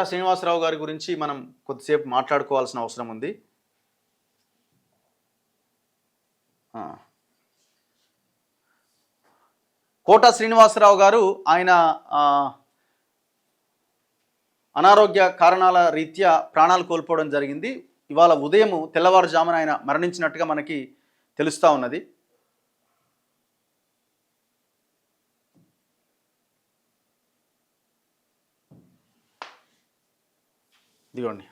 కోట శ్రీనివాసరావు గారి గురించి మనం కొద్దిసేపు మాట్లాడుకోవాల్సిన అవసరం ఉంది. కోట శ్రీనివాసరావు గారు ఆయన అనారోగ్య కారణాల రీత్యా ప్రాణాలు కోల్పోవడం జరిగింది. ఇవాళ ఉదయం తెల్లవారుజామున ఆయన మరణించినట్టుగా మనకి తెలుస్తూ ఉన్నది. ఇదిగోండి,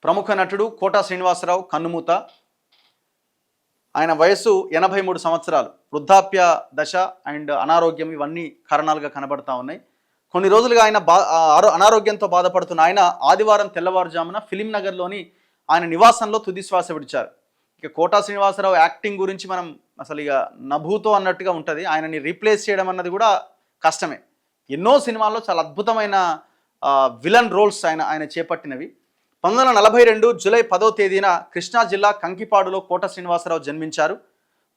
ప్రముఖ నటుడు కోట శ్రీనివాసరావు కన్నుమూత. ఆయన వయసు 83 సంవత్సరాలు. వృద్ధాప్య దశ అండ్ అనారోగ్యం ఇవన్నీ కారణాలుగా కనబడతా ఉన్నాయి. కొన్ని రోజులుగా ఆయన అనారోగ్యంతో బాధపడుతున్న ఆయన ఆదివారం తెల్లవారుజామున ఫిలిం నగర్లోని ఆయన నివాసంలో తుది శ్వాస విడిచారు. ఇక కోట శ్రీనివాసరావు యాక్టింగ్ గురించి మనం అసలు ఇక నభూతో అన్నట్టుగా ఉంటుంది. ఆయనని రీప్లేస్ చేయడం అన్నది కూడా కష్టమే. ఎన్నో సినిమాల్లో చాలా అద్భుతమైన విలన్ రోల్స్ ఆయన చేపట్టినవి. 1942 జూలై 10వ తేదీన కృష్ణా జిల్లా కంకిపాడులో కోట శ్రీనివాసరావు జన్మించారు.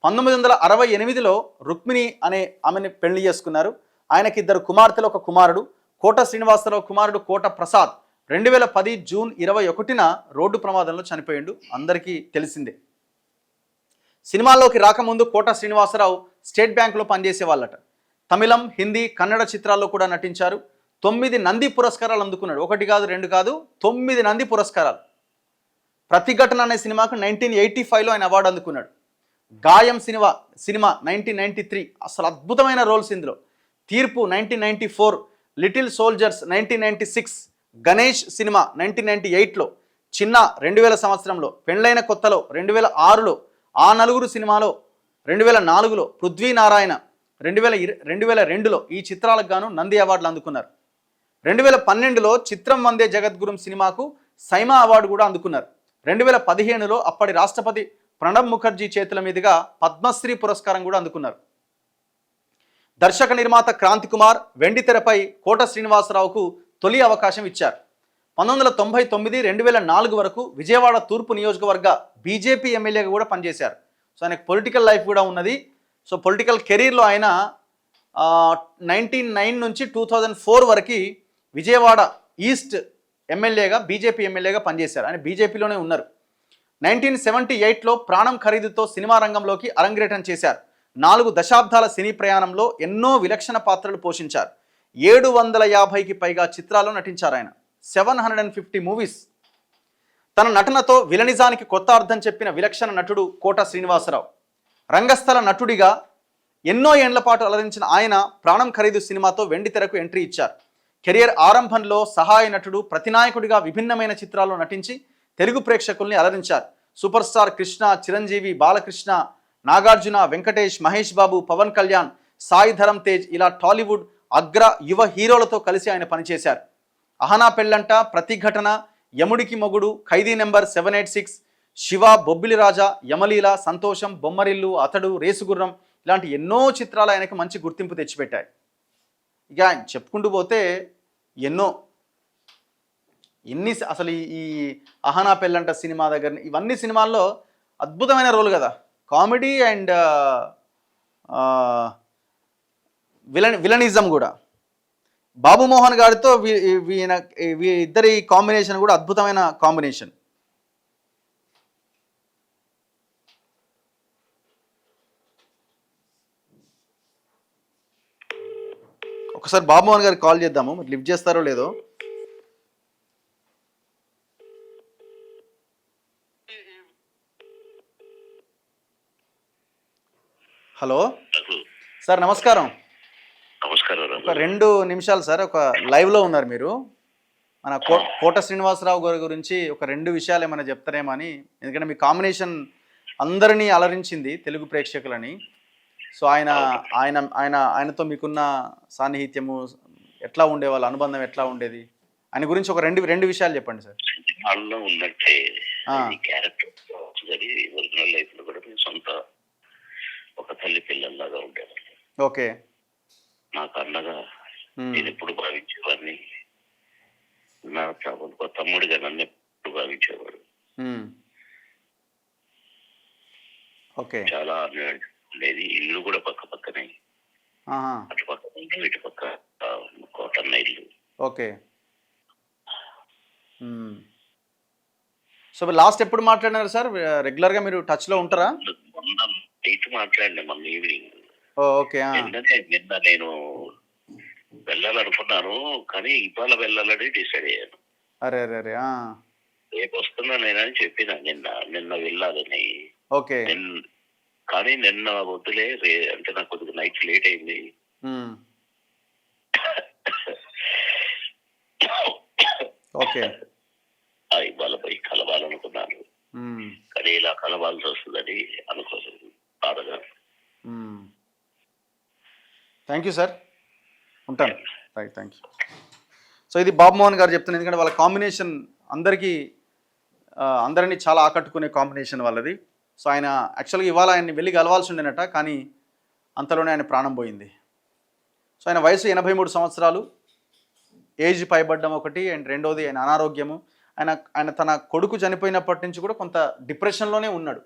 1968లో రుక్మిణి అనే ఆమెని పెళ్లి చేసుకున్నారు. ఆయనకి 2 కుమార్తెలు, 1 కుమారుడు. కోట శ్రీనివాసరావు కుమారుడు కోట ప్రసాద్ 2010 జూన్ 21న రోడ్డు ప్రమాదంలో చనిపోయిండు. అందరికీ తెలిసిందే. సినిమాల్లోకి రాకముందు కోట శ్రీనివాసరావు స్టేట్ బ్యాంకులో పనిచేసేవాళ్ళట. తమిళం, హిందీ, కన్నడ చిత్రాల్లో కూడా నటించారు. 9 నంది పురస్కారాలు అందుకున్నాడు. 1 కాదు 2 కాదు, 9 నంది పురస్కారాలు. ప్రతిఘటన అనే సినిమాకు 1985లో ఆయన అవార్డు అందుకున్నాడు. గాయం సినిమా 1993 అసలు అద్భుతమైన రోల్స్ ఇందులో. తీర్పు 1994, లిటిల్ సోల్జర్స్ 1996, గణేష్ సినిమా 1998లో, చిన్న 2000 సంవత్సరంలో, పెండ్లైన కొత్తలో 2006లో, ఆ నలుగురు సినిమాలో 2004లో, పృథ్వీనారాయణ 2002లో ఈ చిత్రాలకు గాను నంది అవార్డులు అందుకున్నారు. 2012లో చిత్రం వందే జగద్గురుం సినిమాకు సైమా అవార్డు కూడా అందుకున్నారు. 2015లో అప్పటి రాష్ట్రపతి ప్రణబ్ ముఖర్జీ చేతుల మీదుగా పద్మశ్రీ పురస్కారం కూడా అందుకున్నారు. దర్శక నిర్మాత క్రాంతి కుమార్ వెండితెరపై కోట శ్రీనివాసరావుకు తొలి అవకాశం ఇచ్చారు. 1999, 2004 వరకు విజయవాడ తూర్పు నియోజకవర్గ బీజేపీ ఎమ్మెల్యేగా కూడా పనిచేశారు. సో ఆయనకు పొలిటికల్ లైఫ్ కూడా ఉన్నది. సో పొలిటికల్ కెరీర్లో ఆయన 1999 నుంచి 2004 వరకు విజయవాడ ఈస్ట్ ఎమ్మెల్యేగా, బీజేపీ ఎమ్మెల్యేగా పనిచేశారు. ఆయన బీజేపీలోనే ఉన్నారు. 1978లో ప్రాణం ఖరీదుతో సినిమా రంగంలోకి అరంగేట్రం చేశారు. 4 దశాబ్దాల సినీ ప్రయాణంలో ఎన్నో విలక్షణ పాత్రలు పోషించారు. 750కి పైగా చిత్రాల్లో నటించారు ఆయన. 750 మూవీస్. తన నటనతో విలనిజానికి కొత్త అర్థం చెప్పిన విలక్షణ నటుడు కోట శ్రీనివాసరావు. రంగస్థల నటుడిగా ఎన్నో ఏండ్ల పాటు అలరించిన ఆయన ప్రాణం ఖరీదు సినిమాతో వెండితెరకు ఎంట్రీ ఇచ్చారు. కెరియర్ ఆరంభంలో సహాయ నటుడు, ప్రతినాయకుడిగా విభిన్నమైన చిత్రాల్లో నటించి తెలుగు ప్రేక్షకుల్ని అలరించారు. సూపర్ స్టార్ కృష్ణ, చిరంజీవి, బాలకృష్ణ, నాగార్జున, వెంకటేష్, మహేష్ బాబు, పవన్ కళ్యాణ్, సాయి ధరమ్ తేజ్ ఇలా టాలీవుడ్ అగ్ర యువ హీరోలతో కలిసి ఆయన పనిచేశారు. అహనా పెళ్ళంట, ప్రతిఘటన, యముడికి మొగుడు, ఖైదీ నెంబర్ 786, శివ, బొబ్బిలి రాజా, యమలీల, సంతోషం, బొమ్మరిల్లు, అతడు, రేసుగుర్రం ఇలాంటి ఎన్నో చిత్రాలు ఆయనకు మంచి గుర్తింపు తెచ్చిపెట్టాయి. ఇక ఆయన చెప్పుకుంటూ పోతే ఎన్ని అసలు ఈ అహనా పెళ్ళంట సినిమా దగ్గర ఇవన్నీ సినిమాల్లో అద్భుతమైన రోల్ కదా. కామెడీ అండ్ విలనిజం కూడా. బాబు మోహన్ గారితో ఇద్దరి కాంబినేషన్ కూడా అద్భుతమైన కాంబినేషన్. ఒకసారి బాబు మోహన్ గారికి కాల్ చేద్దాము, మరి లిఫ్ట్ చేస్తారో లేదో. హలో సార్, నమస్కారం. ఒక 2 నిమిషాలు సార్, ఒక లైవ్లో ఉన్నారు మీరు. మన కోట శ్రీనివాసరావు గారి గురించి ఒక 2 విషయాలు ఏమైనా చెప్తారేమో అని. ఎందుకంటే మీ కాంబినేషన్ అందరినీ అలరించింది తెలుగు ప్రేక్షకులని. సో ఆయనతో మీకున్న సాన్నిహిత్యము ఎట్లా ఉండేవాళ్ళ, అనుబంధం ఎట్లా ఉండేది, ఆయన గురించి ఒక రెండు విషయాలు చెప్పండి సార్. ఉన్నట్టే ఒరిజినల్ లైఫ్ లో కూడా సొంత ఒక తల్లి పిల్లల్లాగా ఉండేవాళ్ళు. ఓకే. నాకు అన్నగా నేను ఎప్పుడు భావించేవాడిని. నా తమ్ముడిగా నన్ను ఎప్పుడు భావించేవాడు. ఓకే. చాలా ఉండేది. ఇల్లు కూడా పక్క పక్కనే, అటు పక్క ఇటు పక్క కోటన్న ఇల్లు. ఓకే. సో లాస్ట్ ఎప్పుడు మాట్లాడినారు సార్? రెగ్యులర్గా మీరు టచ్లో ఉంటారా? మొన్న నైట్ మాట్లాడినా, మొన్న ఈవినింగ్. ఓకే. నిన్న నేను వెళ్ళాలనుకున్నాను, కానీ ఇవాళ వెళ్ళాలని డిసైడ్ అయ్యాను. అరే అరే అరే రేపు వస్తున్నా నేనని చెప్పిన, నిన్న వెళ్ళాలని. ఓకే. కానీ నిన్న వద్దులే, అంటే నాకు కొద్దిగా నైట్ లేట్ అయింది. ఓకే. ఇవాళ పోయి కలవాలనుకున్నాను, కానీ ఇలా కలవాల్సి వస్తుందని అనుకోలేదు బాధగా. థ్యాంక్ యూ సార్, ఉంటాను. Right, thank you. సో ఇది బాబు మోహన్ గారు చెప్తున్నారు, ఎందుకంటే వాళ్ళ కాంబినేషన్ అందరినీ చాలా ఆకట్టుకునే కాంబినేషన్ వాళ్ళది. సో ఆయన యాక్చువల్గా ఇవాళ ఆయన్ని వెళ్ళి కలవాల్సి ఉండేనట, కానీ అంతలోనే ఆయన ప్రాణం పోయింది. సో ఆయన వయసు 83 సంవత్సరాలు, ఏజ్ పైబడ్డం ఒకటి, అండ్ రెండోది ఆయన అనారోగ్యము. ఆయన తన కొడుకు చనిపోయినప్పటి నుంచి కూడా కొంత డిప్రెషన్లోనే ఉన్నాడు.